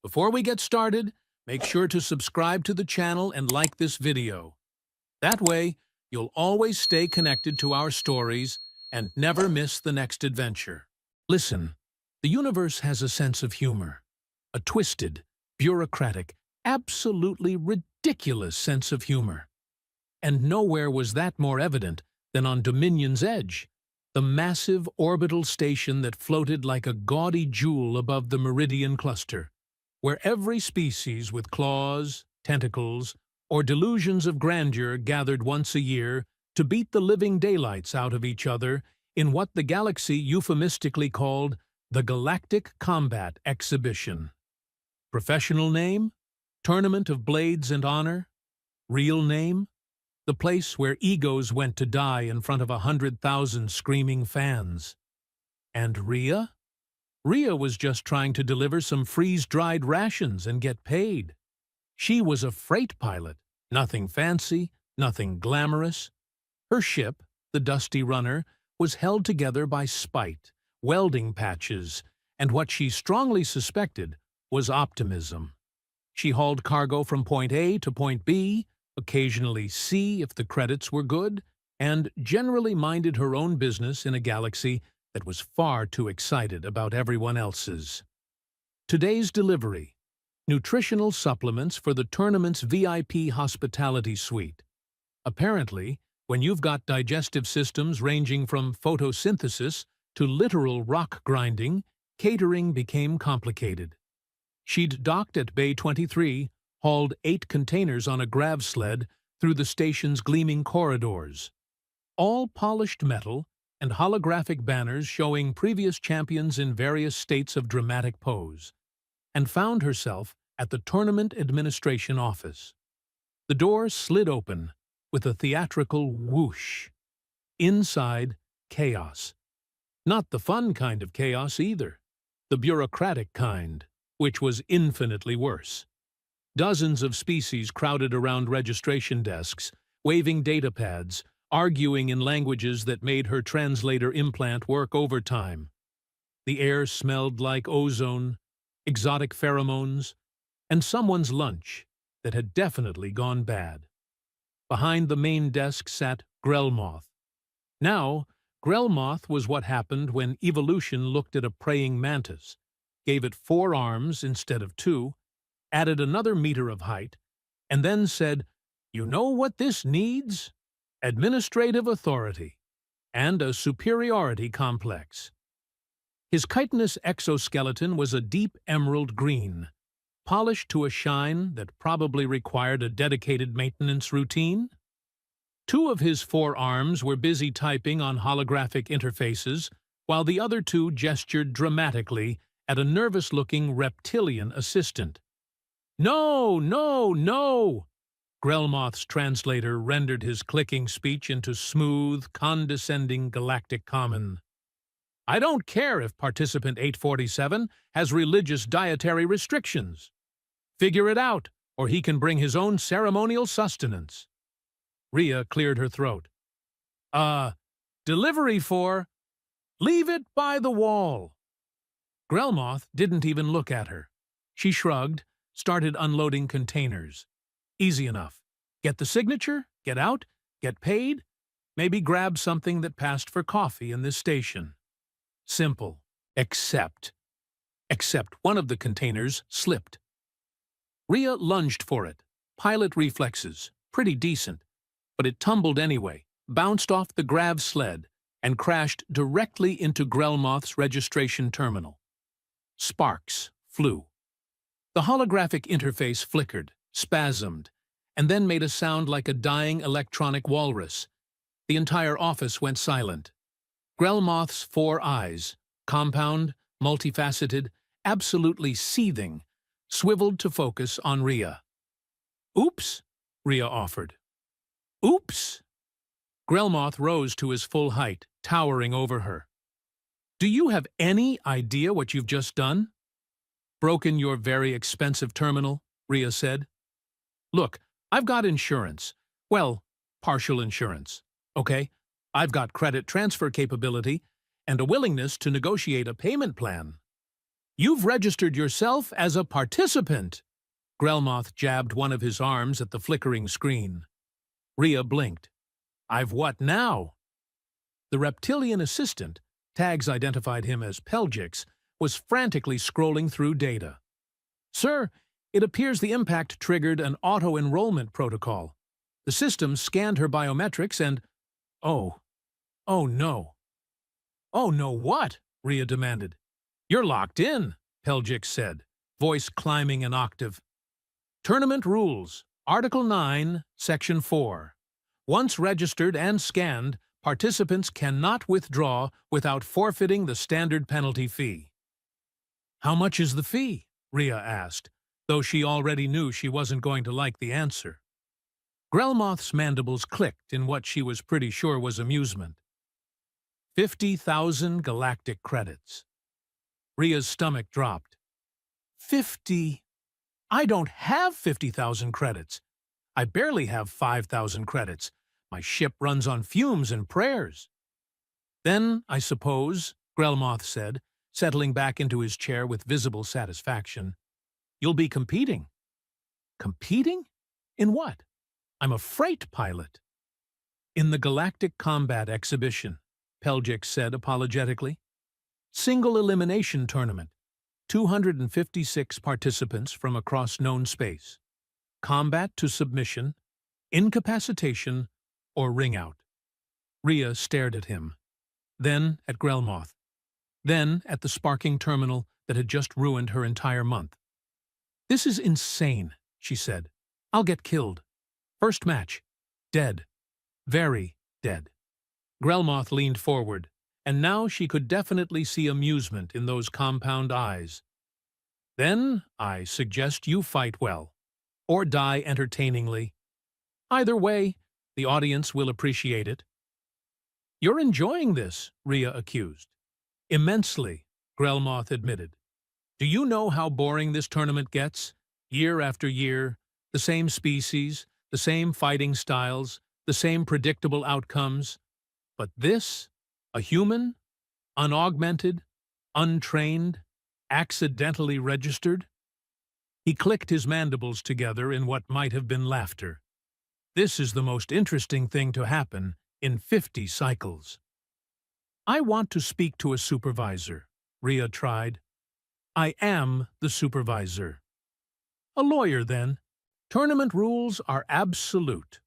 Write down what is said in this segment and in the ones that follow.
Before we get started, make sure to subscribe to the channel and like this video. That way, you'll always stay connected to our stories and never miss the next adventure. Listen, the universe has a sense of humor. A twisted, bureaucratic, absolutely ridiculous sense of humor. And nowhere was that more evident than on Dominion's edge, the massive orbital station that floated like a gaudy jewel above the Meridian cluster, where every species with claws, tentacles, or delusions of grandeur gathered once a year to beat the living daylights out of each other in what the galaxy euphemistically called the Galactic Combat Exhibition. Professional name? Tournament of Blades and Honor? Real name? The place where egos went to die in front of 100,000 screaming fans. And Rhea? Rhea was just trying to deliver some freeze-dried rations and get paid. She was a freight pilot, nothing fancy, nothing glamorous. Her ship, the Dusty Runner, was held together by spite, welding patches, and what she strongly suspected was optimism. She hauled cargo from point A to point B, occasionally C if the credits were good, and generally minded her own business in a galaxy that was far too excited about everyone else's. Today's delivery: nutritional supplements for the tournament's VIP hospitality suite. Apparently, when you've got digestive systems ranging from photosynthesis to literal rock grinding, catering became complicated. She'd docked at Bay 23, hauled 8 containers on a grav sled through the station's gleaming corridors. All polished metal and holographic banners showing previous champions in various states of dramatic pose, and found herself at the Tournament Administration office. The door slid open with a theatrical whoosh. Inside, chaos. Not the fun kind of chaos either. The bureaucratic kind, which was infinitely worse. Dozens of species crowded around registration desks, waving data pads, arguing in languages that made her translator implant work overtime. The air smelled like ozone, exotic pheromones, and someone's lunch that had definitely gone bad. Behind the main desk sat Grelmoth. Now, Grelmoth was what happened when evolution looked at a praying mantis, gave it 4 arms instead of 2, added another meter of height, and then said, "You know what this needs? Administrative authority and a superiority complex." His chitinous exoskeleton was a deep emerald green, polished to a shine that probably required a dedicated maintenance routine. 2 of his 4 arms were busy typing on holographic interfaces, while the other 2 gestured dramatically at a nervous-looking reptilian assistant. "No, no, no!" Grelmoth's translator rendered his clicking speech into smooth, condescending galactic common. "I don't care if participant 847 has religious dietary restrictions. Figure it out, or he can bring his own ceremonial sustenance." Rhea cleared her throat. Delivery for—" "Leave it by the wall." Grelmoth didn't even look at her. She shrugged, started unloading containers. Easy enough. Get the signature, get out, get paid, maybe grab something that passed for coffee in this station. Simple. Except one of the containers slipped. Rhea lunged for it. Pilot reflexes. Pretty decent. But it tumbled anyway, bounced off the grav sled, and crashed directly into Grelmoth's registration terminal. Sparks flew. The holographic interface flickered, spasmed, and then made a sound like a dying electronic walrus. The entire office went silent. Grelmoth's 4 eyes, compound, multifaceted, absolutely seething, swiveled to focus on Rhea. "Oops," Rhea offered. "Oops." Grelmoth rose to his full height, towering over her. "Do you have any idea what you've just done?" "Broken your very expensive terminal," Rhea said. "Look, I've got insurance. Well, partial insurance. Okay? I've got credit transfer capability and a willingness to negotiate a payment plan." You've registered yourself as a participant. Grelmoth jabbed one of his arms at the flickering screen. Rhea blinked. I've what now? The reptilian assistant, tags identified him as Pelgix, was frantically scrolling through data. Sir, it appears the impact triggered an auto-enrollment protocol. The system scanned her biometrics and… Oh no. Oh no what? Rhea demanded. You're locked in, Pelgix said, voice climbing an octave. Tournament rules, Article 9, Section 4. Once registered and scanned, participants cannot withdraw without forfeiting the standard penalty fee. How much is the fee? Rhea asked, though she already knew she wasn't going to like the answer. Grelmoth's mandibles clicked in what she was pretty sure was amusement. 50,000 galactic credits. Rhea's stomach dropped. 50? I don't have 50,000 credits. I barely have 5,000 credits. My ship runs on fumes and prayers. Then, I suppose, Grelmoth said, settling back into his chair with visible satisfaction, you'll be competing. Competing? In what? I'm a freight pilot. In the Galactic Combat Exhibition, Pelgix said apologetically. Single elimination tournament. 256 participants from across known space. Combat to submission, incapacitation, or ring out. Rhea stared at him, then at Grelmoth, then at the sparking terminal that had just ruined her entire month. This is insane, she said. I'll get killed. First match. Dead. Very dead. Grelmoth leaned forward, and now she could definitely see amusement in those compound eyes. Then I suggest you fight well, or die entertainingly. Either way, the audience will appreciate it. You're enjoying this, Rhea accused. Immensely, Grelmoth admitted. Do you know how boring this tournament gets? Year after year, the same species, the same fighting styles, the same predictable outcomes. But this, a human, unaugmented, untrained, accidentally registered? He clicked his mandibles together in what might have been laughter. This is the most interesting thing to happen in 50 cycles. I want to speak to a supervisor, Rhea tried. I am the supervisor. A lawyer, then. Tournament rules are absolute.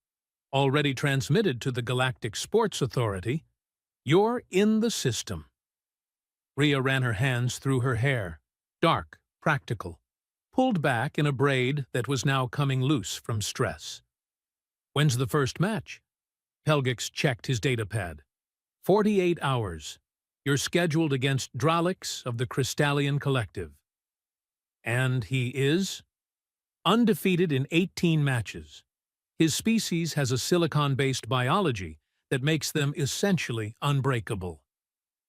Already transmitted to the Galactic Sports Authority. You're in the system. Rhea ran her hands through her hair, dark, practical, pulled back in a braid that was now coming loose from stress. When's the first match? Pelgix checked his datapad. 48 hours. You're scheduled against Dralix of the Crystallian Collective. And he is? Undefeated in 18 matches. His species has a silicon-based biology that makes them essentially unbreakable.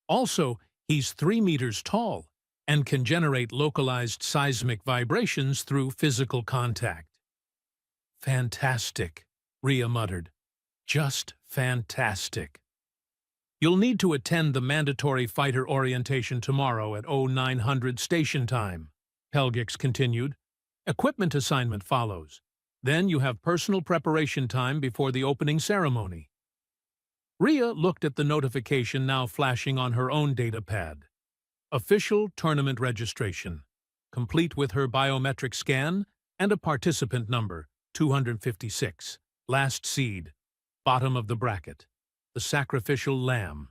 Also, he's 3 meters tall and can generate localized seismic vibrations through physical contact. Fantastic, Rhea muttered. Just fantastic. You'll need to attend the mandatory fighter orientation tomorrow at 0900 station time, Pelgix continued. Equipment assignment follows. Then you have personal preparation time before the opening ceremony. Rhea looked at the notification now flashing on her own datapad. Official tournament registration, complete with her biometric scan and a participant number, 256, last seed, bottom of the bracket, the sacrificial lamb.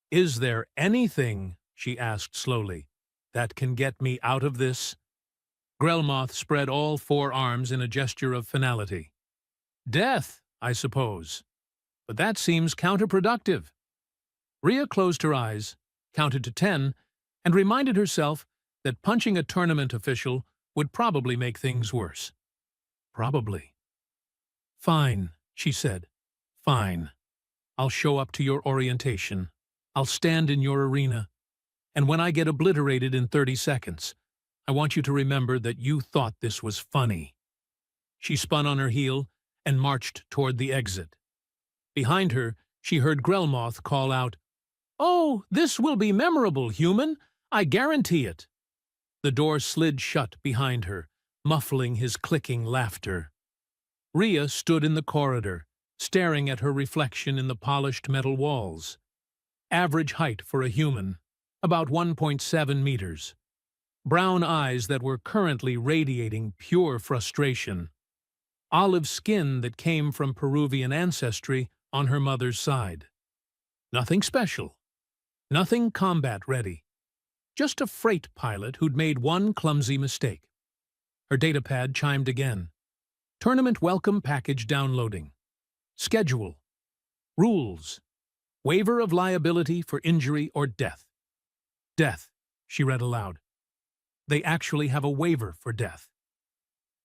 Is there anything, she asked slowly, that can get me out of this? Grelmoth spread all 4 arms in a gesture of finality. Death, I suppose. But that seems counterproductive. Rhea closed her eyes, counted to 10, and reminded herself that punching a tournament official would probably make things worse. Probably. Fine, she said. Fine. I'll show up to your orientation. I'll stand in your arena. And when I get obliterated in 30 seconds, I want you to remember that you thought this was funny. She spun on her heel and marched toward the exit. Behind her, she heard Grelmoth call out, "Oh, this will be memorable, human! I guarantee it!" The door slid shut behind her, muffling his clicking laughter. Rhea stood in the corridor, staring at her reflection in the polished metal walls. Average height for a human, about 1.7 meters. Brown eyes that were currently radiating pure frustration. Olive skin that came from Peruvian ancestry on her mother's side. Nothing special. Nothing combat-ready. Just a freight pilot who'd made one clumsy mistake. Her datapad chimed again. Tournament welcome package downloading. Schedule. Rules. Waiver of liability for injury or death. Death, she read aloud. They actually have a waiver for death.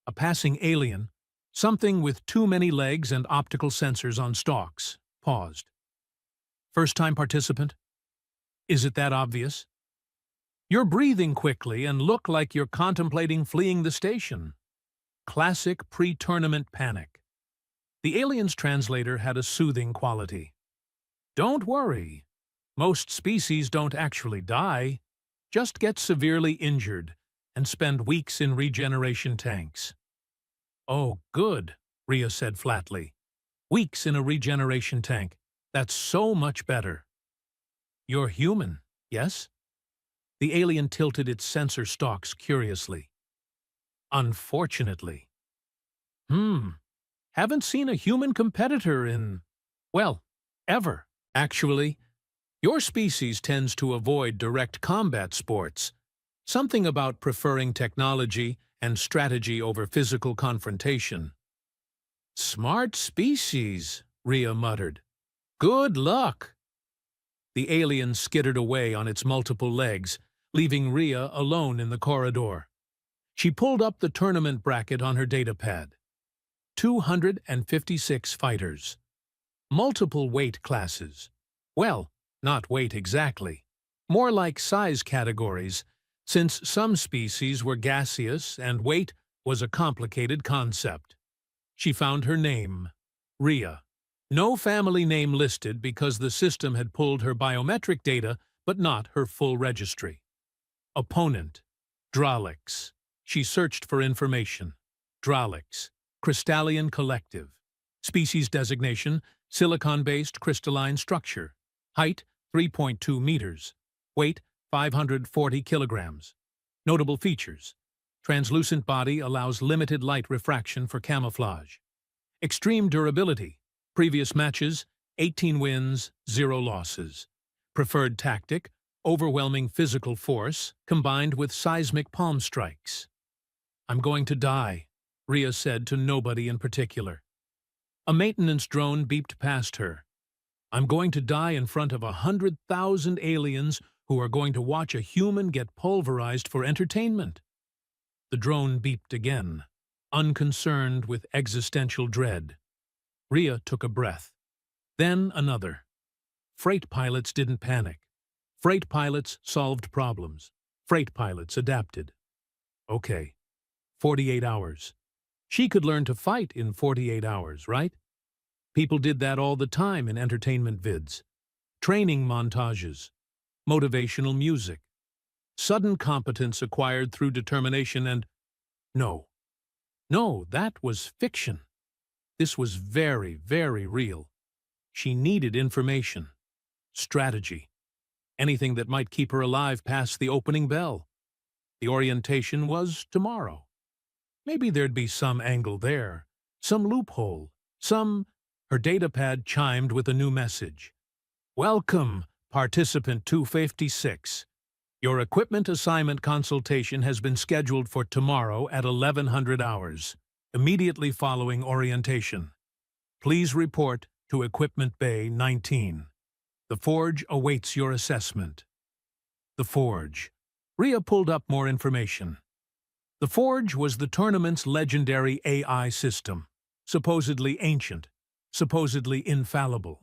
A passing alien, something with too many legs and optical sensors on stalks, paused. First-time participant? Is it that obvious? You're breathing quickly and look like you're contemplating fleeing the station. Classic pre-tournament panic. The alien's translator had a soothing quality. Don't worry. Most species don't actually die, just get severely injured and spend weeks in regeneration tanks. Oh, good, Rhea said flatly. Weeks in a regeneration tank. That's so much better. You're human, yes? The alien tilted its sensor stalks curiously. Unfortunately. Haven't seen a human competitor in, well, ever. Actually, your species tends to avoid direct combat sports. Something about preferring technology and strategy over physical confrontation. Smart species, Rhea muttered. Good luck. The alien skittered away on its multiple legs, leaving Rhea alone in the corridor. She pulled up the tournament bracket on her datapad. 256 fighters. Multiple weight classes. Well, not weight exactly. More like size categories, since some species were gaseous and weight was a complicated concept. She found her name, Rhea. No family name listed because the system had pulled her biometric data, but not her full registry. Opponent, Dralix. She searched for information. Dralix, Crystallian Collective. Species designation, silicon-based crystalline structure. Height, 3.2 meters. Weight, 540 kilograms. Notable features. Translucent body allows limited light refraction for camouflage. Extreme durability. Previous matches, 18 wins, 0 losses. Preferred tactic, overwhelming physical force, combined with seismic palm strikes. I'm going to die, Rhea said to nobody in particular. A maintenance drone beeped past her. I'm going to die in front of 100,000 aliens who are going to watch a human get pulverized for entertainment. The drone beeped again, unconcerned with existential dread. Rhea took a breath. Then another. Freight pilots didn't panic. Freight pilots solved problems. Freight pilots adapted. Okay, 48 hours. She could learn to fight in 48 hours, right? People did that all the time in entertainment vids. Training montages. Motivational music. Sudden competence acquired through determination and... No, that was fiction. This was very, very real. She needed information. Strategy. Anything that might keep her alive past the opening bell. The orientation was tomorrow. Maybe there'd be some angle there, some loophole, some... Her datapad chimed with a new message. Welcome, participant 256. Your equipment assignment consultation has been scheduled for tomorrow at 1100 hours, immediately following orientation. Please report to Equipment Bay 19. The Forge awaits your assessment. The Forge. Rhea pulled up more information. The Forge was the tournament's legendary AI system, supposedly ancient, supposedly infallible,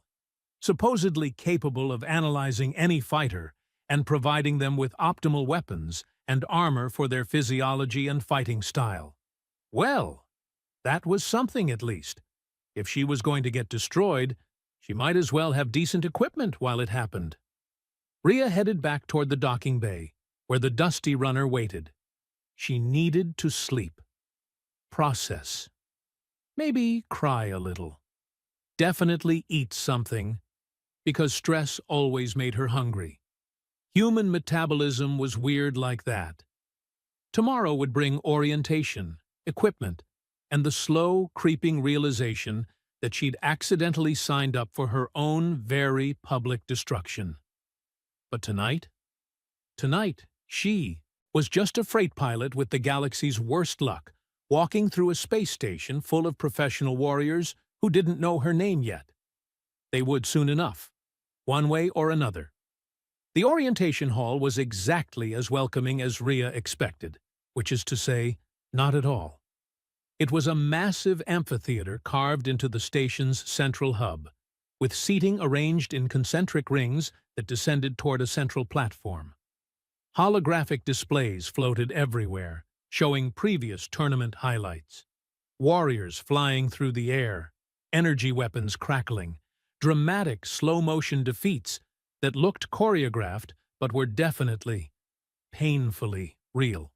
supposedly capable of analyzing any fighter and providing them with optimal weapons and armor for their physiology and fighting style. Well, that was something at least. If she was going to get destroyed, she might as well have decent equipment while it happened. Rhea headed back toward the docking bay, where the dusty runner waited. She needed to sleep, process, maybe cry a little, definitely eat something, because stress always made her hungry. Human metabolism was weird like that. Tomorrow would bring orientation, equipment, and the slow, creeping realization that she'd accidentally signed up for her own very public destruction. But tonight? Tonight, she was just a freight pilot with the galaxy's worst luck, walking through a space station full of professional warriors who didn't know her name yet. They would soon enough, one way or another. The orientation hall was exactly as welcoming as Rhea expected, which is to say, not at all. It was a massive amphitheater carved into the station's central hub, with seating arranged in concentric rings that descended toward a central platform. Holographic displays floated everywhere, showing previous tournament highlights. Warriors flying through the air, energy weapons crackling, dramatic slow-motion defeats that looked choreographed but were definitely, painfully real.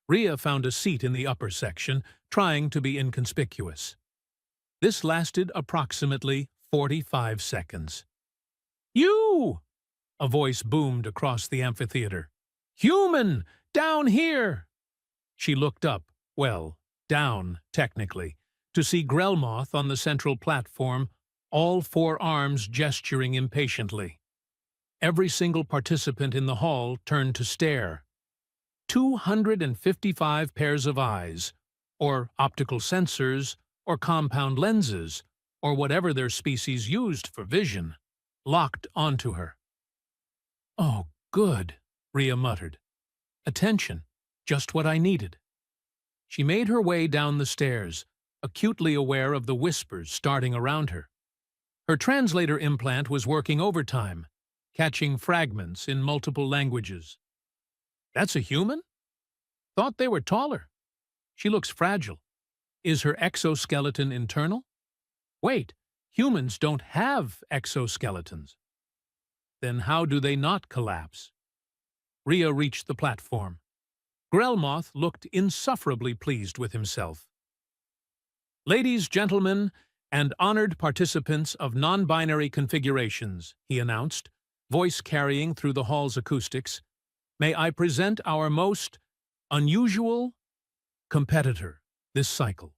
Rhea found a seat in the upper section, trying to be inconspicuous. This lasted approximately 45 seconds. "You!" a voice boomed across the amphitheater. "Human! Down here!" She looked up, well, down, technically, to see Grelmoth on the central platform, all four arms gesturing impatiently. Every single participant in the hall turned to stare. 255 pairs of eyes, or optical sensors, or compound lenses, or whatever their species used for vision, locked onto her. "Oh, good," Rhea muttered. "Attention, just what I needed." She made her way down the stairs, acutely aware of the whispers starting around her. Her translator implant was working overtime, catching fragments in multiple languages. "That's a human? Thought they were taller. She looks fragile. Is her exoskeleton internal? Wait, humans don't have exoskeletons. Then how do they not collapse?" Rhea reached the platform. Grelmoth looked insufferably pleased with himself. "Ladies, gentlemen, and honored participants of non-binary configurations," he announced, voice carrying through the hall's acoustics, "may I present our most unusual competitor this cycle.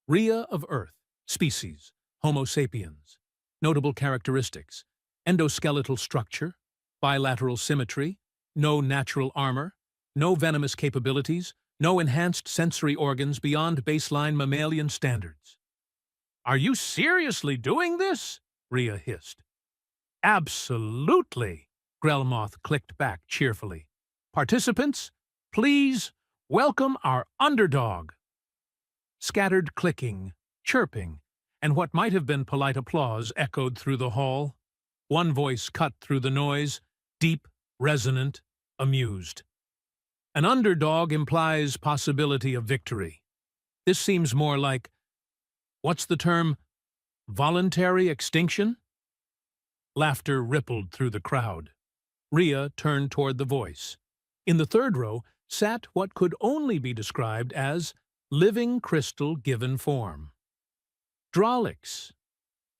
Rhea of Earth, species, Homo sapiens. Notable characteristics: endoskeletal structure, bilateral symmetry, no natural armor, no venomous capabilities, no enhanced sensory organs beyond baseline mammalian standards." "Are you seriously doing this?" Rhea hissed. "Absolutely," Grelmoth clicked back cheerfully. "Participants, please welcome our underdog." Scattered clicking, chirping, and what might have been polite applause echoed through the hall. One voice cut through the noise, deep, resonant, amused. "An underdog implies possibility of victory. This seems more like, what's the term, voluntary extinction?" Laughter rippled through the crowd. Rhea turned toward the voice. In the third row sat what could only be described as living crystal given form. Drolix.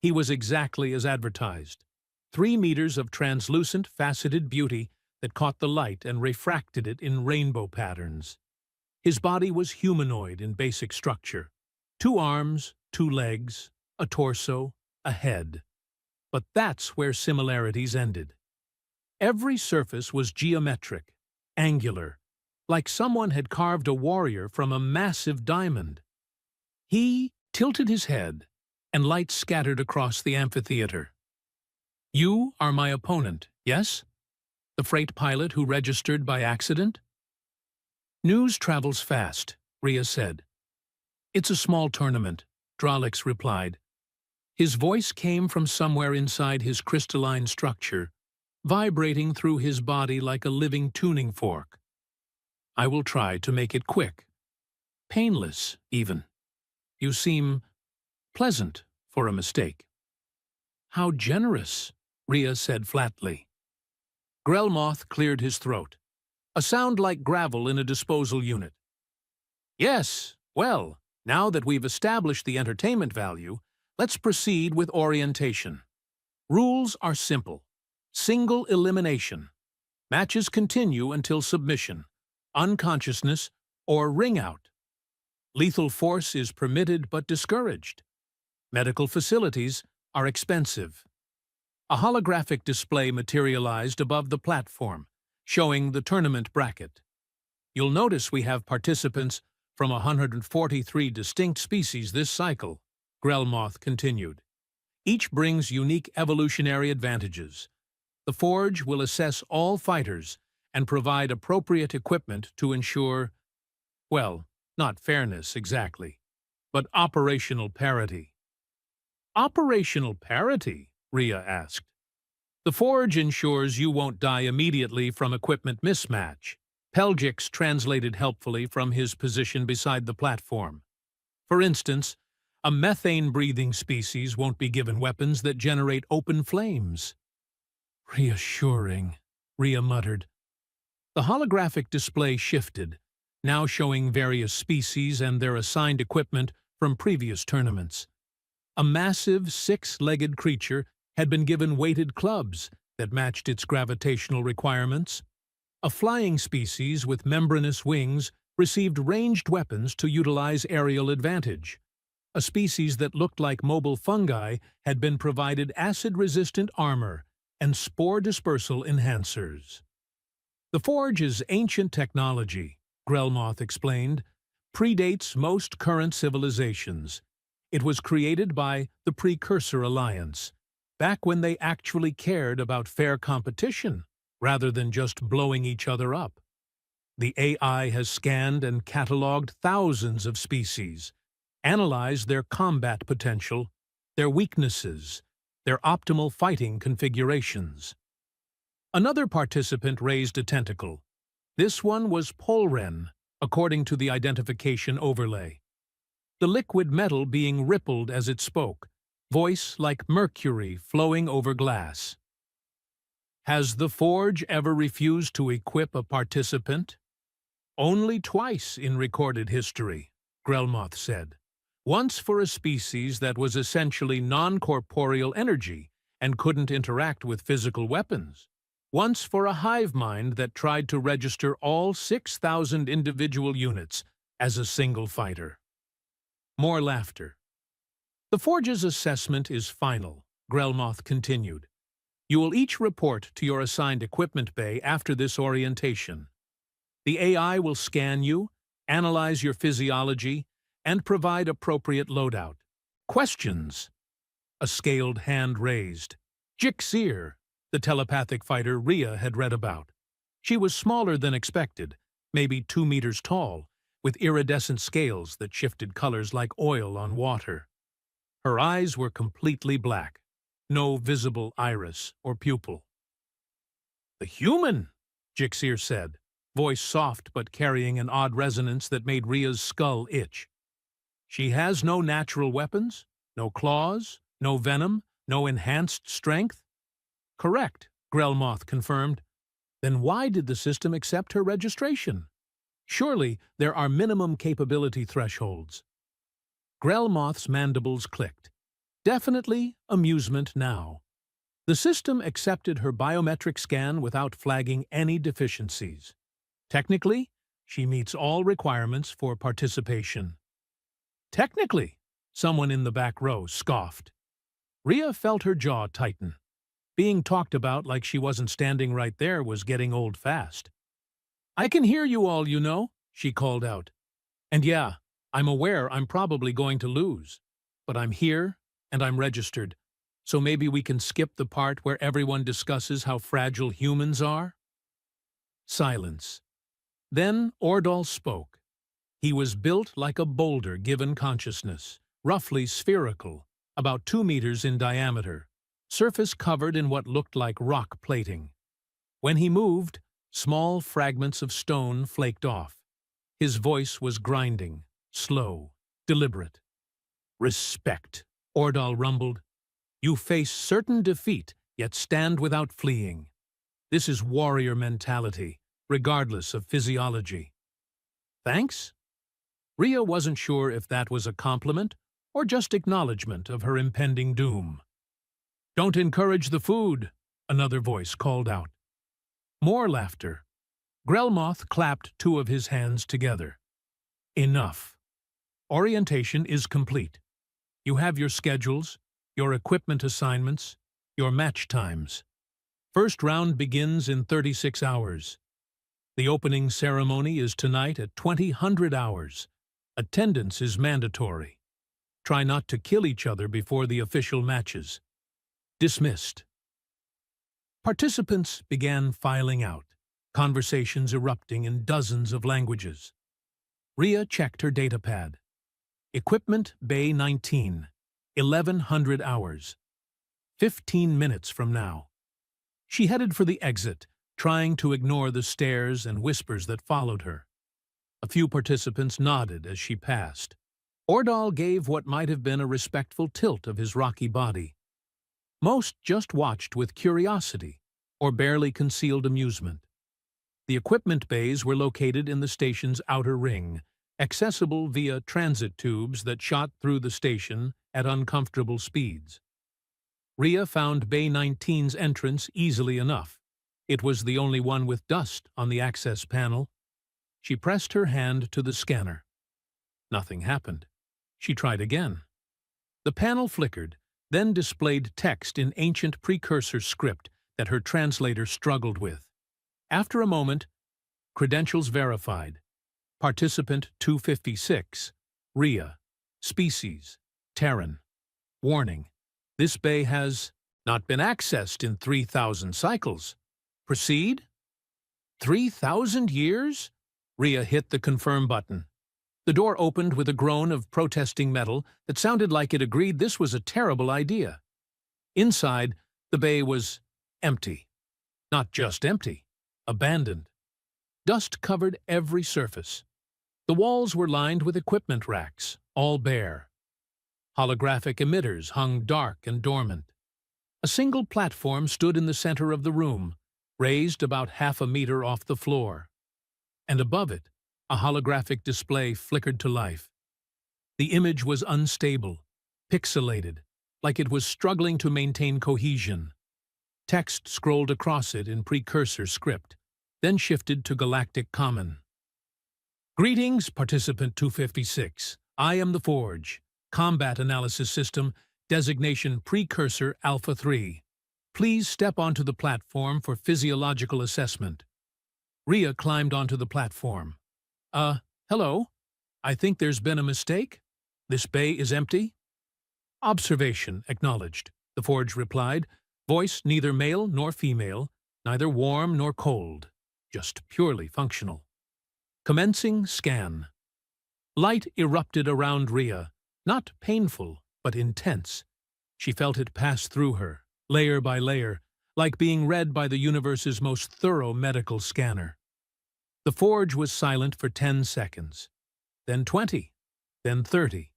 He was exactly as advertised. 3 meters of translucent, faceted beauty that caught the light and refracted it in rainbow patterns. His body was humanoid in basic structure. 2 arms, 2 legs, a torso, a head. But that's where similarities ended. Every surface was geometric, angular, like someone had carved a warrior from a massive diamond. He tilted his head, and light scattered across the amphitheater. "You are my opponent, yes? The freight pilot who registered by accident?" "News travels fast," Rhea said. "It's a small tournament," Drolix replied. His voice came from somewhere inside his crystalline structure, vibrating through his body like a living tuning fork. "I will try to make it quick. Painless, even. You seem pleasant for a mistake." "How generous," Rhea said flatly. Grelmoth cleared his throat. A sound like gravel in a disposal unit. Yes, well, now that we've established the entertainment value, let's proceed with orientation. Rules are simple. Single elimination. Matches continue until submission, unconsciousness, or ring out. Lethal force is permitted but discouraged. Medical facilities are expensive. A holographic display materialized above the platform, showing the tournament bracket. You'll notice we have participants from 143 distinct species this cycle, Grelmoth continued. Each brings unique evolutionary advantages. The Forge will assess all fighters and provide appropriate equipment to ensure, well, not fairness exactly, but operational parity. Operational parity? Rhea asked. The Forge ensures you won't die immediately from equipment mismatch. Peljix translated helpfully from his position beside the platform. For instance, a methane-breathing species won't be given weapons that generate open flames. Reassuring, Rhea muttered. The holographic display shifted, now showing various species and their assigned equipment from previous tournaments. A massive, six-legged creature had been given weighted clubs that matched its gravitational requirements. A flying species with membranous wings received ranged weapons to utilize aerial advantage. A species that looked like mobile fungi had been provided acid-resistant armor and spore dispersal enhancers. The Forge's ancient technology, Grelmoth explained, predates most current civilizations. It was created by the Precursor Alliance, back when they actually cared about fair competition, rather than just blowing each other up. The AI has scanned and cataloged thousands of species, analyzed their combat potential, their weaknesses, their optimal fighting configurations. Another participant raised a tentacle. This one was Polren, according to the identification overlay. The liquid metal being rippled as it spoke, voice like mercury flowing over glass. Has the Forge ever refused to equip a participant? Only twice in recorded history, Grelmoth said. Once for a species that was essentially non-corporeal energy and couldn't interact with physical weapons. Once for a hive mind that tried to register all 6,000 individual units as a single fighter. More laughter. The Forge's assessment is final, Grelmoth continued. You will each report to your assigned equipment bay after this orientation. The AI will scan you, analyze your physiology, and provide appropriate loadout. Questions? A scaled hand raised. Jixir, the telepathic fighter Rhea had read about. She was smaller than expected, maybe 2 meters tall, with iridescent scales that shifted colors like oil on water. Her eyes were completely black, no visible iris or pupil. The human, Jixir said, voice soft but carrying an odd resonance that made Rhea's skull itch. She has no natural weapons, no claws, no venom, no enhanced strength? Correct, Grelmoth confirmed. Then why did the system accept her registration? Surely there are minimum capability thresholds. Grelmoth's mandibles clicked. Definitely amusement now. The system accepted her biometric scan without flagging any deficiencies. Technically, she meets all requirements for participation. Technically, someone in the back row scoffed. Rhea felt her jaw tighten. Being talked about like she wasn't standing right there was getting old fast. I can hear you all, you know, she called out. And yeah, I'm aware I'm probably going to lose. But I'm here, and I'm registered, so maybe we can skip the part where everyone discusses how fragile humans are? Silence. Then Ordal spoke. He was built like a boulder given consciousness, roughly spherical, about 2 meters in diameter, surface covered in what looked like rock plating. When he moved, small fragments of stone flaked off. His voice was grinding, slow, deliberate. Respect, Ordal rumbled. You face certain defeat, yet stand without fleeing. This is warrior mentality, regardless of physiology. Thanks? Rhea wasn't sure if that was a compliment or just acknowledgement of her impending doom. Don't encourage the food, another voice called out. More laughter. Grelmoth clapped two of his hands together. Enough. Orientation is complete. You have your schedules, your equipment assignments, your match times. First round begins in 36 hours. The opening ceremony is tonight at 2000 hours. Attendance is mandatory. Try not to kill each other before the official matches. Dismissed. Participants began filing out, conversations erupting in dozens of languages. Rhea checked her datapad. Equipment Bay 19, 1100 hours. 15 minutes from now. She headed for the exit, trying to ignore the stares and whispers that followed her. A few participants nodded as she passed. Ordal gave what might have been a respectful tilt of his rocky body. Most just watched with curiosity or barely concealed amusement. The equipment bays were located in the station's outer ring, accessible via transit tubes that shot through the station at uncomfortable speeds. Rhea found Bay 19's entrance easily enough. It was the only one with dust on the access panel. She pressed her hand to the scanner. Nothing happened. She tried again. The panel flickered, then displayed text in ancient precursor script that her translator struggled with. After a moment, credentials verified. Participant 256, Rhea. Species, Terran. Warning, this bay has not been accessed in 3,000 cycles. Proceed? 3,000 years? Rhea hit the confirm button. The door opened with a groan of protesting metal that sounded like it agreed this was a terrible idea. Inside, the bay was empty. Not just empty, abandoned. Dust covered every surface. The walls were lined with equipment racks, all bare. Holographic emitters hung dark and dormant. A single platform stood in the center of the room, raised about half a meter off the floor. And above it, a holographic display flickered to life. The image was unstable, pixelated, like it was struggling to maintain cohesion. Text scrolled across it in precursor script, then shifted to Galactic Common. Greetings, Participant 256. I am the Forge. Combat Analysis System, designation Precursor Alpha 3. Please step onto the platform for physiological assessment. Rhea climbed onto the platform. Hello? I think there's been a mistake? This bay is empty? Observation acknowledged, the Forge replied, voice neither male nor female, neither warm nor cold, just purely functional. Commencing scan. Light erupted around Rhea, not painful, but intense. She felt it pass through her, layer by layer, like being read by the universe's most thorough medical scanner. The Forge was silent for 10 seconds, then 20, then 30.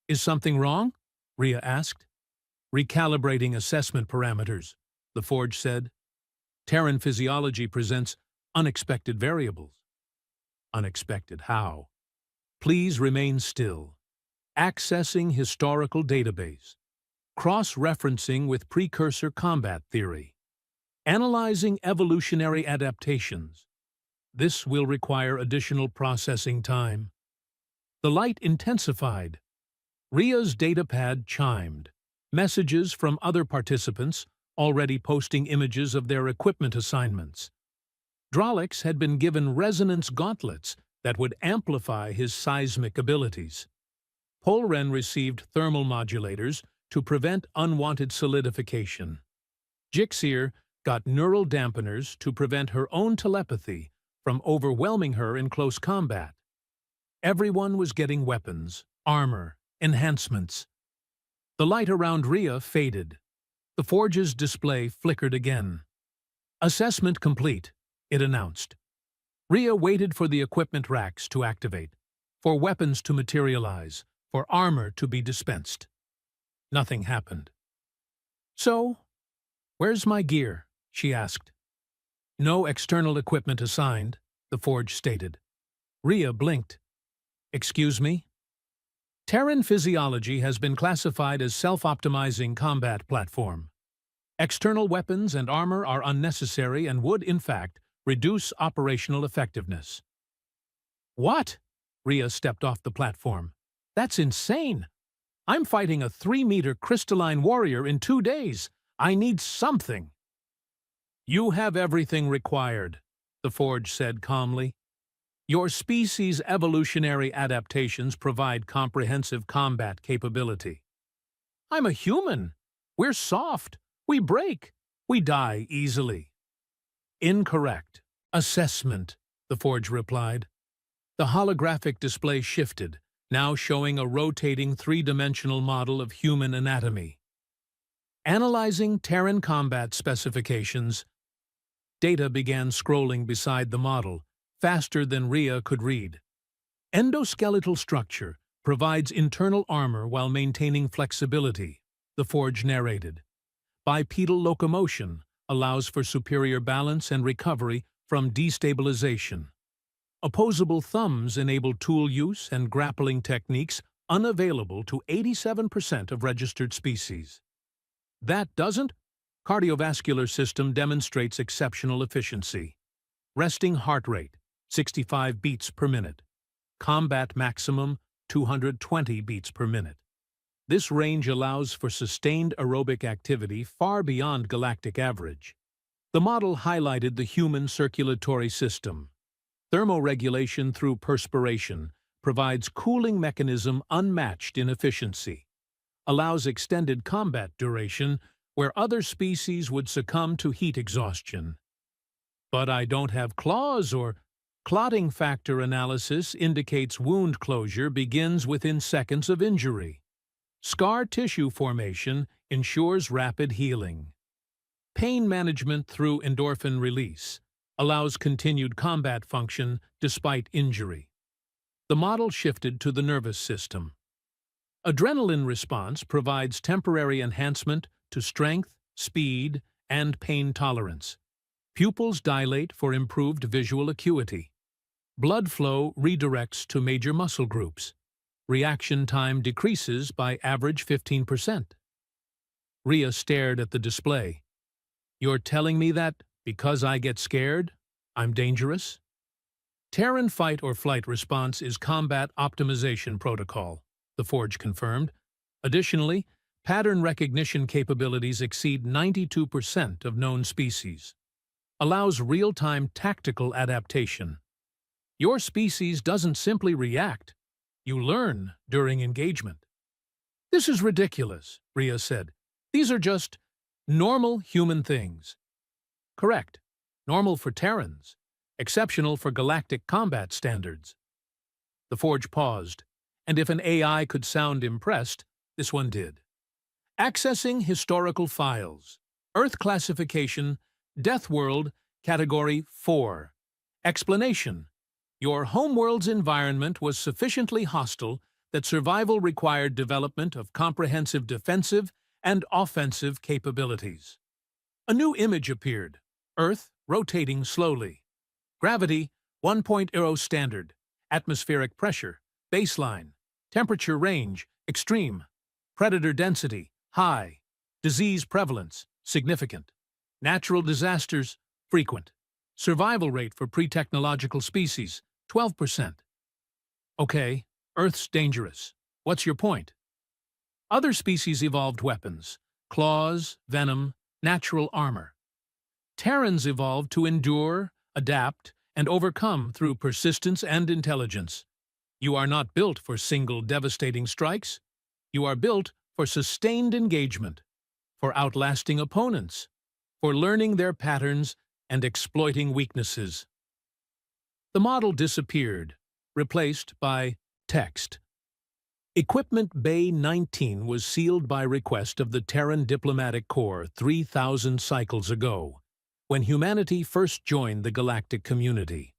Is something wrong? Rhea asked. Recalibrating assessment parameters, the Forge said. Terran physiology presents unexpected variables. Unexpected how? Please remain still. Accessing historical database. Cross-referencing with precursor combat theory. Analyzing evolutionary adaptations. This will require additional processing time. The light intensified. Rhea's datapad chimed. Messages from other participants, already posting images of their equipment assignments. Drolix had been given resonance gauntlets that would amplify his seismic abilities. Polren received thermal modulators to prevent unwanted solidification. Jixir got neural dampeners to prevent her own telepathy from overwhelming her in close combat. Everyone was getting weapons, armor, enhancements. The light around Rhea faded. The Forge's display flickered again. Assessment complete, it announced. Rhea waited for the equipment racks to activate, for weapons to materialize, for armor to be dispensed. Nothing happened. So, where's my gear? She asked. No external equipment assigned, the Forge stated. Rhea blinked. Excuse me? Terran physiology has been classified as self-optimizing combat platform. External weapons and armor are unnecessary and would, in fact, reduce operational effectiveness. What? Rhea stepped off the platform. That's insane! I'm fighting a 3-meter crystalline warrior in 2 days. I need something. You have everything required, the Forge said calmly. Your species' evolutionary adaptations provide comprehensive combat capability. I'm a human. We're soft. We break. We die easily. Incorrect. Assessment, the Forge replied. The holographic display shifted, now showing a rotating 3-dimensional model of human anatomy. Analyzing Terran combat specifications, data began scrolling beside the model, faster than Rhea could read. Endoskeletal structure provides internal armor while maintaining flexibility, the Forge narrated. Bipedal locomotion allows for superior balance and recovery from destabilization. Opposable thumbs enable tool use and grappling techniques unavailable to 87% of registered species. That doesn't? Cardiovascular system demonstrates exceptional efficiency. Resting heart rate, 65 beats per minute. Combat maximum, 220 beats per minute. This range allows for sustained aerobic activity far beyond galactic average. The model highlighted the human circulatory system. Thermoregulation through perspiration provides cooling mechanism unmatched in efficiency. Allows extended combat duration where other species would succumb to heat exhaustion. But I don't have claws or clotting factor analysis indicates wound closure begins within seconds of injury. Scar tissue formation ensures rapid healing. Pain management through endorphin release allows continued combat function despite injury. The model shifted to the nervous system. Adrenaline response provides temporary enhancement to strength, speed, and pain tolerance. Pupils dilate for improved visual acuity. Blood flow redirects to major muscle groups. Reaction time decreases by average 15%. Rhea stared at the display. You're telling me that, because I get scared, I'm dangerous? Terran fight or flight response is combat optimization protocol, the Forge confirmed. Additionally, pattern recognition capabilities exceed 92% of known species. Allows real-time tactical adaptation. Your species doesn't simply react. You learn during engagement. This is ridiculous, Rhea said. These are just normal human things. Correct. Normal for Terrans. Exceptional for galactic combat standards. The Forge paused, and if an AI could sound impressed, this one did. Accessing historical files. Earth classification, Death World, Category 4. Explanation. Your homeworld's environment was sufficiently hostile that survival required development of comprehensive defensive and offensive capabilities. A new image appeared. Earth rotating slowly. Gravity 1.0 standard. Atmospheric pressure baseline. Temperature range extreme. Predator density high. Disease prevalence significant. Natural disasters frequent. Survival rate for pre-technological species 12%. Okay, Earth's dangerous. What's your point? Other species evolved weapons. Claws, venom, natural armor. Terrans evolved to endure, adapt, and overcome through persistence and intelligence. You are not built for single devastating strikes. You are built for sustained engagement, for outlasting opponents, for learning their patterns and exploiting weaknesses. The model disappeared, replaced by text. Equipment Bay 19 was sealed by request of the Terran Diplomatic Corps 3,000 cycles ago, when humanity first joined the galactic community.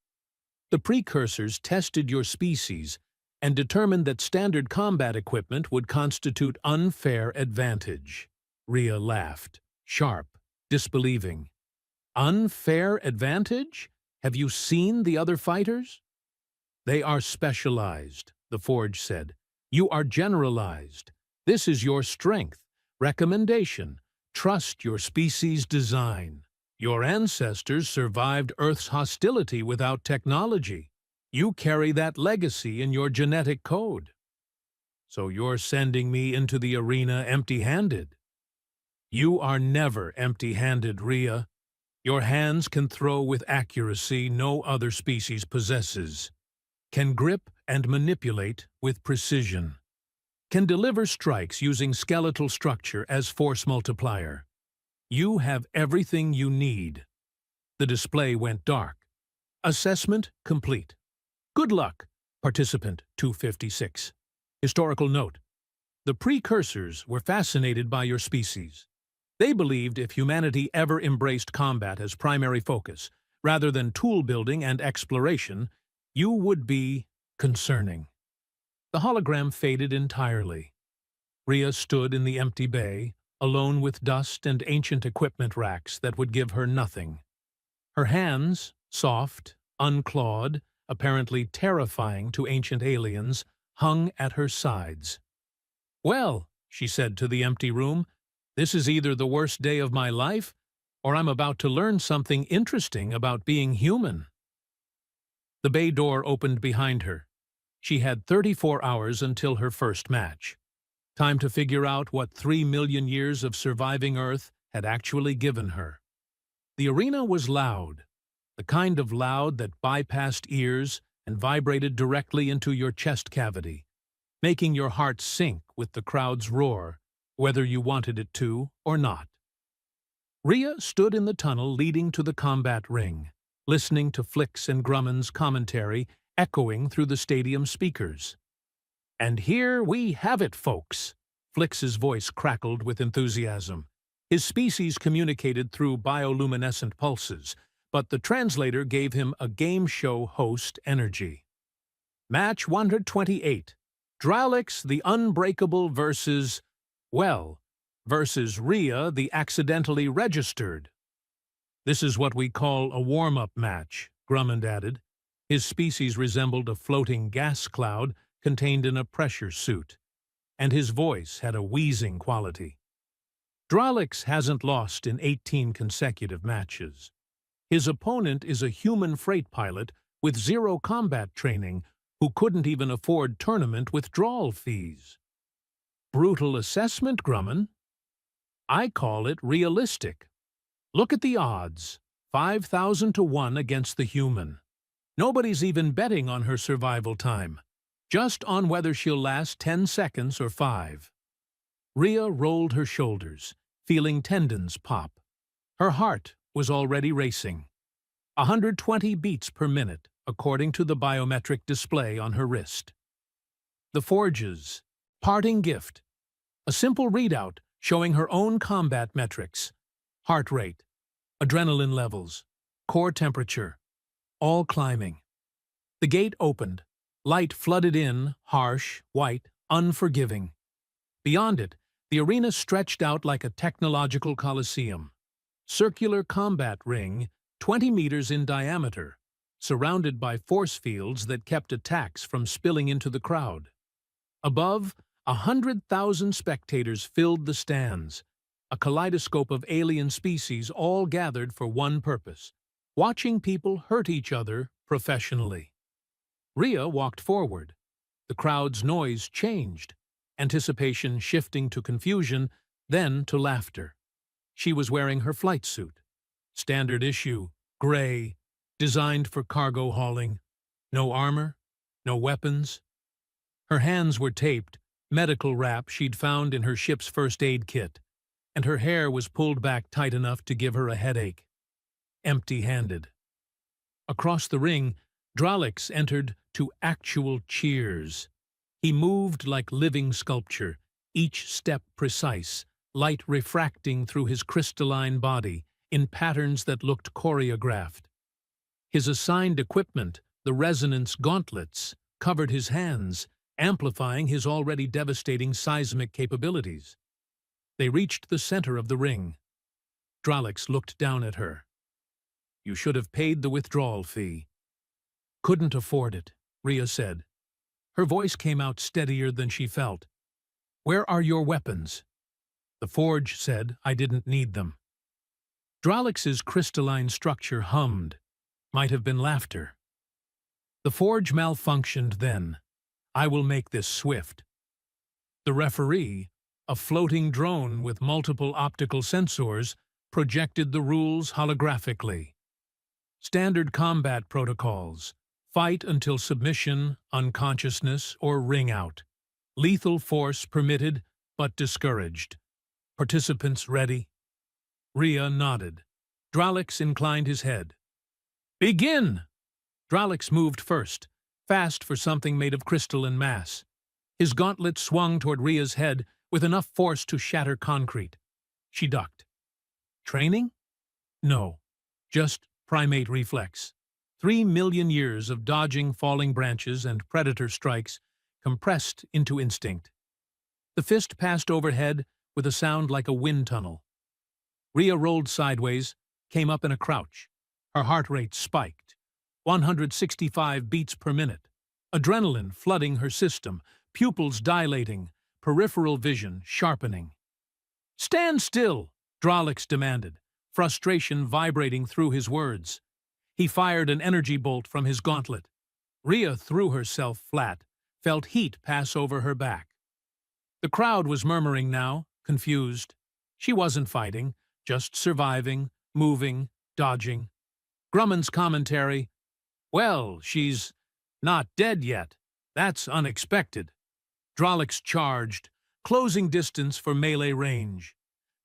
The precursors tested your species and determined that standard combat equipment would constitute unfair advantage. Rhea laughed, sharp, disbelieving. Unfair advantage? Have you seen the other fighters? They are specialized, the Forge said. You are generalized. This is your strength. Recommendation: trust your species' design. Your ancestors survived Earth's hostility without technology. You carry that legacy in your genetic code. So you're sending me into the arena empty-handed? You are never empty-handed, Rhea. Your hands can throw with accuracy no other species possesses, can grip and manipulate with precision, can deliver strikes using skeletal structure as force multiplier. You have everything you need. The display went dark. Assessment complete. Good luck, participant 256. Historical note: the precursors were fascinated by your species. They believed if humanity ever embraced combat as primary focus, rather than tool building and exploration, you would be concerning. The hologram faded entirely. Rhea stood in the empty bay, alone with dust and ancient equipment racks that would give her nothing. Her hands, soft, unclawed, apparently terrifying to ancient aliens, hung at her sides. "Well," she said to the empty room, "this is either the worst day of my life, or I'm about to learn something interesting about being human." The bay door opened behind her. She had 34 hours until her first match. Time to figure out what 3 million years of surviving Earth had actually given her. The arena was loud, the kind of loud that bypassed ears and vibrated directly into your chest cavity, making your heart sink with the crowd's roar, whether you wanted it to or not. Rhea stood in the tunnel leading to the combat ring, listening to Flick's and Grumman's commentary echoing through the stadium speakers. "And here we have it, folks." Flick's voice crackled with enthusiasm. His species communicated through bioluminescent pulses, but the translator gave him a game show host energy. Match 128. Dralix the Unbreakable versus Rhea the Accidentally Registered. "This is what we call a warm-up match," Grumman added. His species resembled a floating gas cloud contained in a pressure suit, and his voice had a wheezing quality. Dralix hasn't lost in 18 consecutive matches. His opponent is a human freight pilot with zero combat training who couldn't even afford tournament withdrawal fees. Brutal assessment, Grumman? I call it realistic. Look at the odds, 5,000 to 1 against the human. Nobody's even betting on her survival time, just on whether she'll last 10 seconds or 5. Rhea rolled her shoulders, feeling tendons pop. Her heart was already racing. 120 beats per minute, according to the biometric display on her wrist. The Forge's parting gift. A simple readout showing her own combat metrics. Heart rate, adrenaline levels, core temperature, all climbing. The gate opened. Light flooded in, harsh, white, unforgiving. Beyond it, the arena stretched out like a technological coliseum. Circular combat ring, 20 meters in diameter, surrounded by force fields that kept attacks from spilling into the crowd. Above, 100,000 spectators filled the stands, a kaleidoscope of alien species all gathered for one purpose: watching people hurt each other professionally. Rhea walked forward. The crowd's noise changed, anticipation shifting to confusion, then to laughter. She was wearing her flight suit. Standard issue, gray, designed for cargo hauling. No armor, no weapons. Her hands were taped, medical wrap she'd found in her ship's first aid kit, and her hair was pulled back tight enough to give her a headache. Empty-handed. Across the ring, Dralix entered to actual cheers. He moved like living sculpture, each step precise, light refracting through his crystalline body in patterns that looked choreographed. His assigned equipment, the resonance gauntlets, covered his hands, amplifying his already devastating seismic capabilities. They reached the center of the ring. Dralix looked down at her. You should have paid the withdrawal fee. Couldn't afford it, Rhea said. Her voice came out steadier than she felt. Where are your weapons? The forge said I didn't need them. Dralix's crystalline structure hummed. Might have been laughter. The forge malfunctioned then. I will make this swift. The referee, a floating drone with multiple optical sensors, projected the rules holographically. Standard combat protocols. Fight until submission, unconsciousness, or ring out. Lethal force permitted, but discouraged. Participants ready? Rhea nodded. Dralix inclined his head. Begin! Dralix moved first, fast for something made of crystalline mass. His gauntlet swung toward Rhea's head with enough force to shatter concrete. She ducked. Training? No, just primate reflex. 3 million years of dodging falling branches and predator strikes compressed into instinct. The fist passed overhead with a sound like a wind tunnel. Rhea rolled sideways, came up in a crouch. Her heart rate spiked. 165 beats per minute. Adrenaline flooding her system, pupils dilating, peripheral vision sharpening. Stand still, Dralix demanded, frustration vibrating through his words. He fired an energy bolt from his gauntlet. Rhea threw herself flat, felt heat pass over her back. The crowd was murmuring now, confused. She wasn't fighting, just surviving, moving, dodging. Grumman's commentary, well, she's not dead yet. That's unexpected. Dralix charged, closing distance for melee range.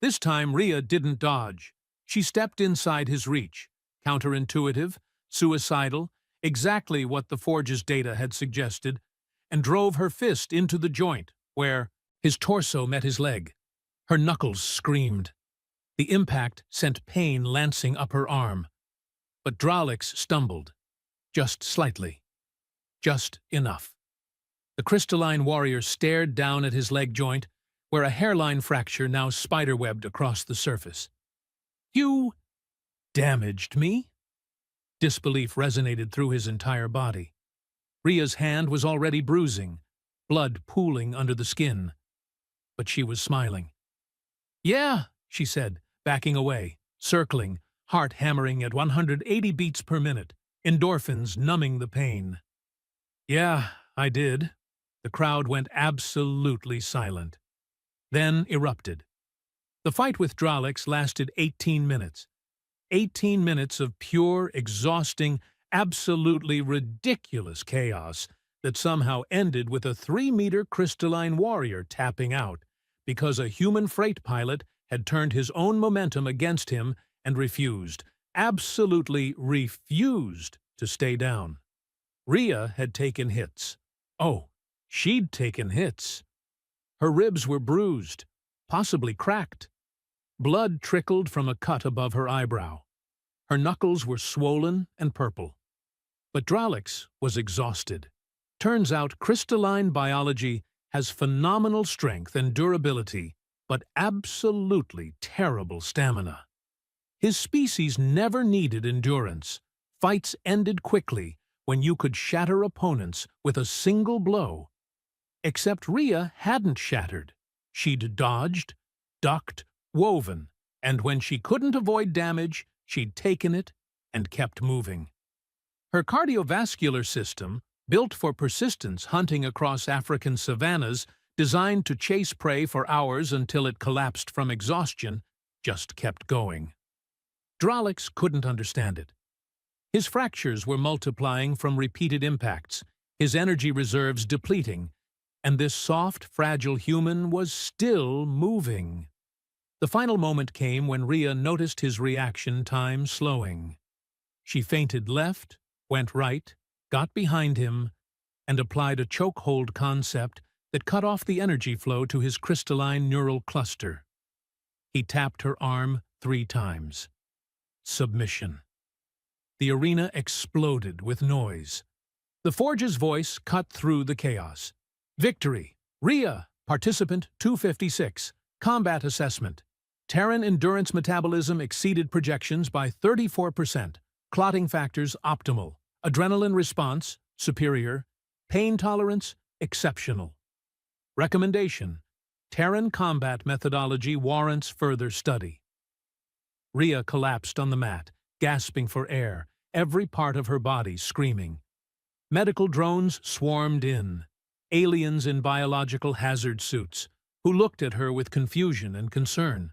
This time Rhea didn't dodge. She stepped inside his reach. Counterintuitive, suicidal, exactly what the Forge's data had suggested, and drove her fist into the joint, where his torso met his leg. Her knuckles screamed. The impact sent pain lancing up her arm. But Dralix stumbled. Just slightly. Just enough. The crystalline warrior stared down at his leg joint, where a hairline fracture now spiderwebbed across the surface. You damaged me? Disbelief resonated through his entire body. Rhea's hand was already bruising, blood pooling under the skin. But she was smiling. Yeah, she said, backing away, circling, heart hammering at 180 beats per minute, endorphins numbing the pain. Yeah, I did. The crowd went absolutely silent. Then erupted. The fight with Dralix lasted 18 minutes. 18 minutes of pure, exhausting, absolutely ridiculous chaos that somehow ended with a 3-meter crystalline warrior tapping out because a human freight pilot had turned his own momentum against him and refused, absolutely refused, to stay down. Rhea had taken hits. Oh, she'd taken hits. Her ribs were bruised, possibly cracked. Blood trickled from a cut above her eyebrow. Her knuckles were swollen and purple. But Dralix was exhausted. Turns out crystalline biology has phenomenal strength and durability, but absolutely terrible stamina. His species never needed endurance. Fights ended quickly when you could shatter opponents with a single blow. Except Rhea hadn't shattered. She'd dodged, ducked, woven, and when she couldn't avoid damage, she'd taken it and kept moving. Her cardiovascular system, built for persistence hunting across African savannas, designed to chase prey for hours until it collapsed from exhaustion, just kept going. Dralix couldn't understand it. His fractures were multiplying from repeated impacts, his energy reserves depleting, and this soft, fragile human was still moving. The final moment came when Rhea noticed his reaction time slowing. She feinted left, went right, got behind him, and applied a chokehold concept that cut off the energy flow to his crystalline neural cluster. He tapped her arm 3 times. Submission. The arena exploded with noise. The Forge's voice cut through the chaos. Victory! Rhea, participant 256. Combat assessment. Terran endurance metabolism exceeded projections by 34%. Clotting factors optimal. Adrenaline response superior. Pain tolerance exceptional. Recommendation: Terran combat methodology warrants further study. Rhea collapsed on the mat, gasping for air, every part of her body screaming. Medical drones swarmed in, aliens in biological hazard suits, who looked at her with confusion and concern.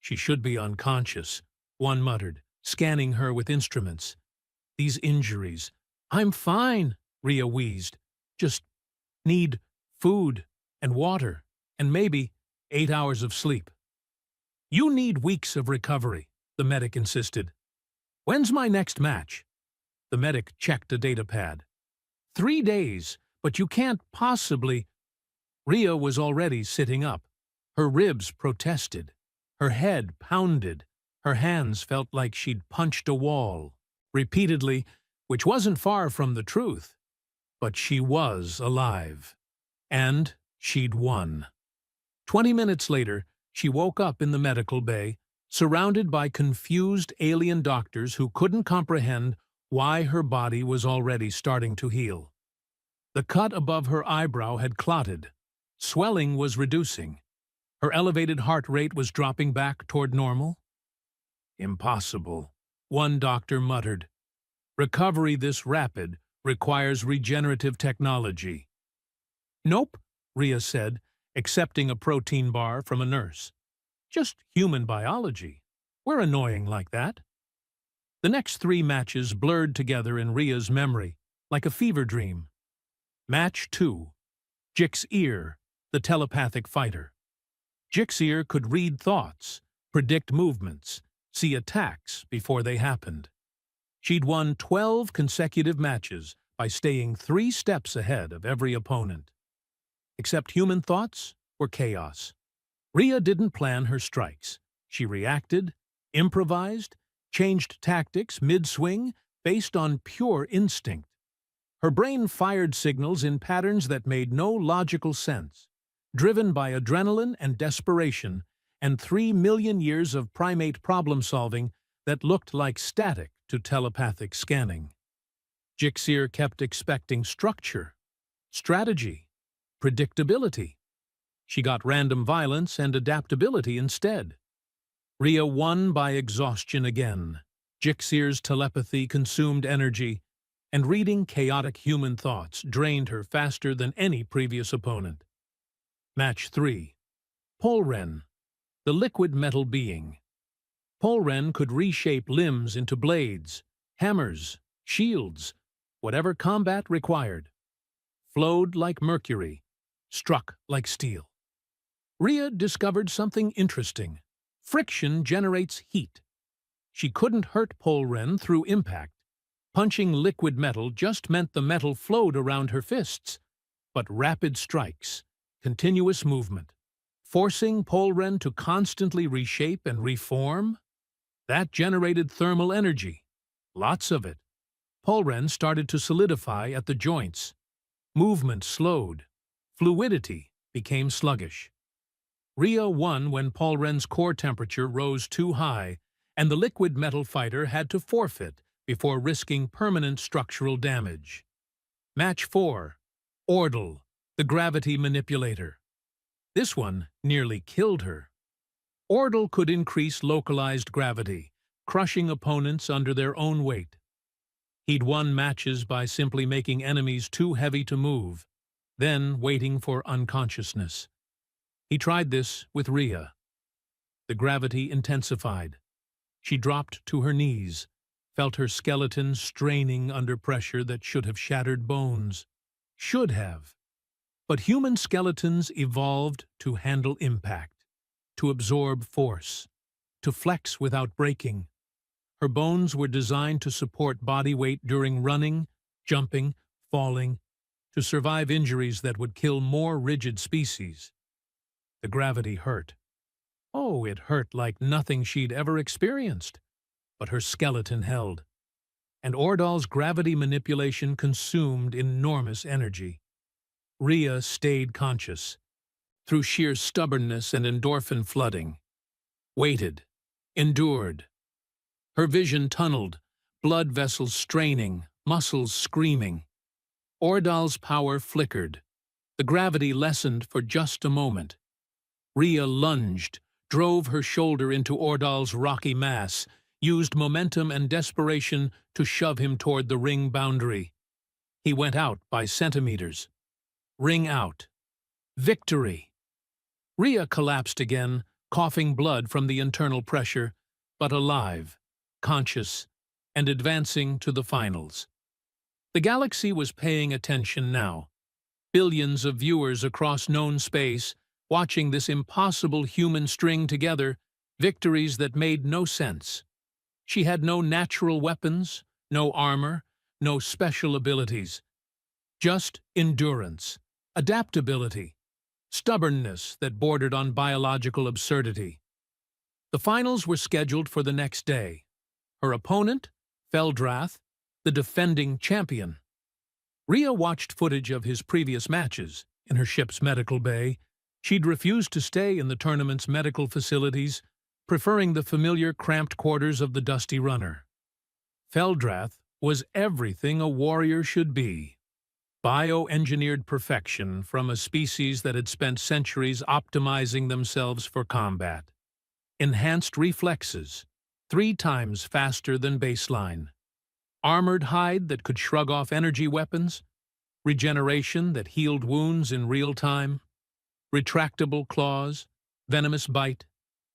"She should be unconscious," one muttered, scanning her with instruments. "These injuries—" "I'm fine," Rhea wheezed. "Just need food and water and maybe 8 hours of sleep." "You need weeks of recovery," the medic insisted. "When's my next match?" The medic checked a datapad. 3 days, but you can't possibly—" Rhea was already sitting up. Her ribs protested. Her head pounded. Her hands felt like she'd punched a wall, repeatedly, which wasn't far from the truth. But she was alive. And she'd won. 20 minutes later, she woke up in the medical bay, surrounded by confused alien doctors who couldn't comprehend why her body was already starting to heal. The cut above her eyebrow had clotted. Swelling was reducing. Her elevated heart rate was dropping back toward normal. "Impossible," one doctor muttered. "Recovery this rapid requires regenerative technology." "Nope," Rhea said, accepting a protein bar from a nurse. "Just human biology. We're annoying like that." The next 3 matches blurred together in Rhea's memory, like a fever dream. Match 2. Jix'ir, the telepathic fighter. Jix'ir could read thoughts, predict movements, see attacks before they happened. She'd won 12 consecutive matches by staying 3 steps ahead of every opponent. Except human thoughts were chaos. Rhea didn't plan her strikes. She reacted, improvised, changed tactics mid-swing based on pure instinct. Her brain fired signals in patterns that made no logical sense, driven by adrenaline and desperation and 3 million years of primate problem-solving that looked like static to telepathic scanning. Jix'ir kept expecting structure, strategy, predictability. She got random violence and adaptability instead. Rhea won by exhaustion again. Jix'ir's telepathy consumed energy, and reading chaotic human thoughts drained her faster than any previous opponent. Match 3. Polren, the liquid metal being. Polren could reshape limbs into blades, hammers, shields, whatever combat required. Flowed like mercury, struck like steel. Rhea discovered something interesting. Friction generates heat. She couldn't hurt Polren through impact. Punching liquid metal just meant the metal flowed around her fists. But rapid strikes, continuous movement, forcing Polren to constantly reshape and reform, that generated thermal energy. Lots of it. Polren started to solidify at the joints. Movement slowed. Fluidity became sluggish. Rhea won when Polren's core temperature rose too high, and the liquid metal fighter had to forfeit before risking permanent structural damage. Match 4. Ordal, the gravity manipulator. This one nearly killed her. Ordal could increase localized gravity, crushing opponents under their own weight. He'd won matches by simply making enemies too heavy to move, then waiting for unconsciousness. He tried this with Rhea. The gravity intensified. She dropped to her knees, felt her skeleton straining under pressure that should have shattered bones. Should have. But human skeletons evolved to handle impact, to absorb force, to flex without breaking. Her bones were designed to support body weight during running, jumping, falling, to survive injuries that would kill more rigid species. The gravity hurt. Oh, it hurt like nothing she'd ever experienced. But her skeleton held. And Ordal's gravity manipulation consumed enormous energy. Rhea stayed conscious, through sheer stubbornness and endorphin flooding. Waited. Endured. Her vision tunneled, blood vessels straining, muscles screaming. Ordal's power flickered. The gravity lessened for just a moment. Rhea lunged, drove her shoulder into Ordal's rocky mass, used momentum and desperation to shove him toward the ring boundary. He went out by centimeters. Ring out. Victory! Rhea collapsed again, coughing blood from the internal pressure, but alive, conscious, and advancing to the finals. The galaxy was paying attention now. Billions of viewers across known space, watching this impossible human string together, victories that made no sense. She had no natural weapons, no armor, no special abilities. Just endurance, adaptability, stubbornness that bordered on biological absurdity. The finals were scheduled for the next day. Her opponent, Feldrath, the defending champion. Rhea watched footage of his previous matches in her ship's medical bay. She'd refused to stay in the tournament's medical facilities, preferring the familiar cramped quarters of the Dusty Runner. Feldrath was everything a warrior should be. Bioengineered perfection from a species that had spent centuries optimizing themselves for combat. Enhanced reflexes, 3 times faster than baseline. Armored hide that could shrug off energy weapons. Regeneration that healed wounds in real time. Retractable claws, venomous bite,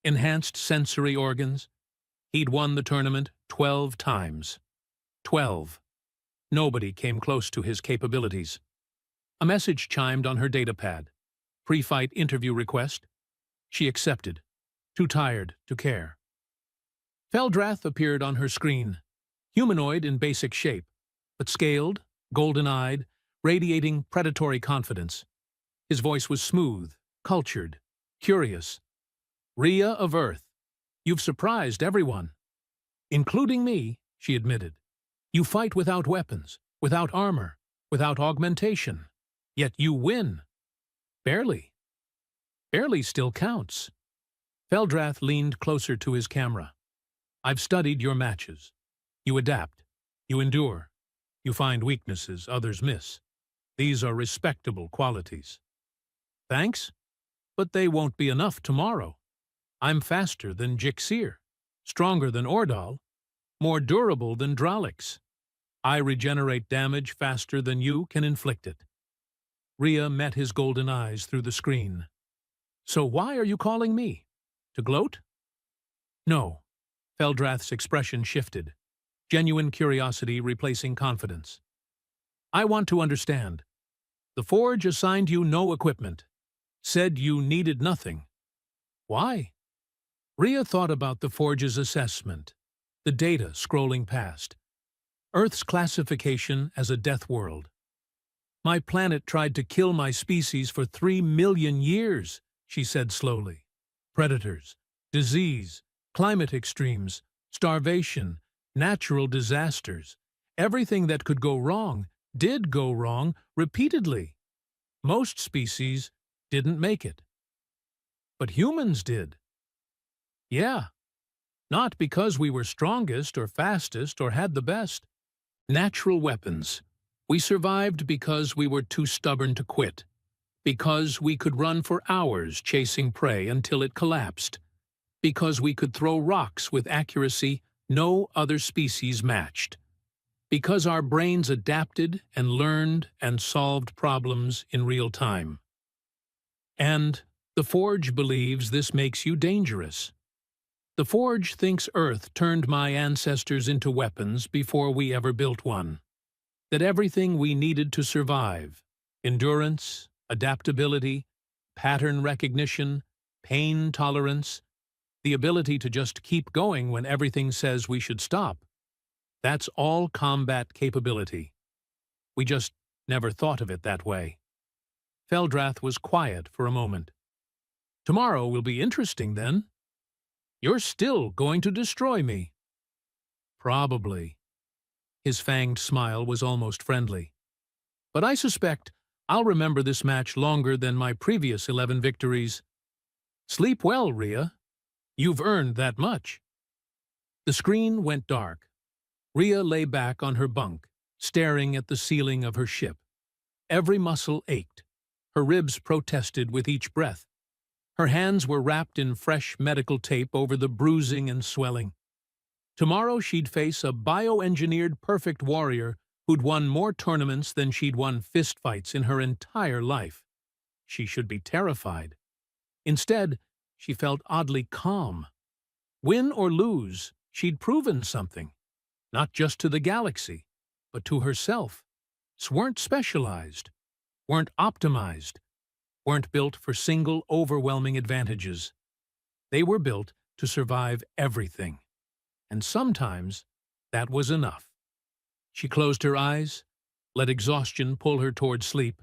enhanced sensory organs. He'd won the tournament 12 times. 12. Nobody came close to his capabilities. A message chimed on her datapad. Pre-fight interview request. She accepted, too tired to care. Feldrath appeared on her screen, humanoid in basic shape, but scaled, golden-eyed, radiating predatory confidence. His voice was smooth, cultured, curious. "Rhea of Earth, you've surprised everyone. Including me," she admitted. "You fight without weapons, without armor, without augmentation. Yet you win. Barely. Barely still counts." Feldrath leaned closer to his camera. "I've studied your matches. You adapt. You endure. You find weaknesses others miss. These are respectable qualities." "Thanks, but they won't be enough tomorrow. I'm faster than Jixir, stronger than Ordal, more durable than Dralix. I regenerate damage faster than you can inflict it." Rhea met his golden eyes through the screen. "So why are you calling me? To gloat?" "No." Feldrath's expression shifted, genuine curiosity replacing confidence. "I want to understand. The Forge assigned you no equipment, said you needed nothing. Why?" Rhea thought about the Forge's assessment, the data scrolling past. Earth's classification as a death world. "My planet tried to kill my species for 3 million years, she said slowly. Predators, disease, climate extremes, starvation, natural disasters. Everything that could go wrong did go wrong repeatedly. Most species didn't make it. But humans did. Yeah. Not because we were strongest or fastest or had the best. Natural weapons. We survived because we were too stubborn to quit. Because we could run for hours chasing prey until it collapsed. Because we could throw rocks with accuracy no other species matched. Because our brains adapted and learned and solved problems in real time. And the Forge believes this makes you dangerous. The Forge thinks Earth turned my ancestors into weapons before we ever built one. That everything we needed to survive, endurance, adaptability, pattern recognition, pain tolerance, the ability to just keep going when everything says we should stop, that's all combat capability. We just never thought of it that way. Feldrath was quiet for a moment. Tomorrow will be interesting, then. You're still going to destroy me. Probably. His fanged smile was almost friendly. But I suspect I'll remember this match longer than my previous 11 victories. Sleep well, Rhea. You've earned that much. The screen went dark. Rhea lay back on her bunk, staring at the ceiling of her ship. Every muscle ached. Her ribs protested with each breath. Her hands were wrapped in fresh medical tape over the bruising and swelling. Tomorrow she'd face a bioengineered perfect warrior who'd won more tournaments than she'd won fistfights in her entire life. She should be terrified. Instead, she felt oddly calm. Win or lose, she'd proven something. Not just to the galaxy, but to herself. Weren't specialized, weren't optimized, weren't built for single, overwhelming advantages. They were built to survive everything. And sometimes that was enough. She closed her eyes, let exhaustion pull her toward sleep,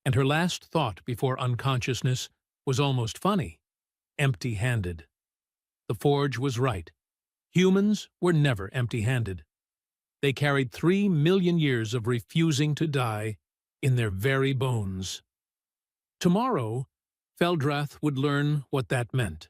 and her last thought before unconsciousness was almost funny, empty-handed. The Forge was right. Humans were never empty-handed. They carried 3 million years of refusing to die in their very bones. Tomorrow, Feldrath would learn what that meant.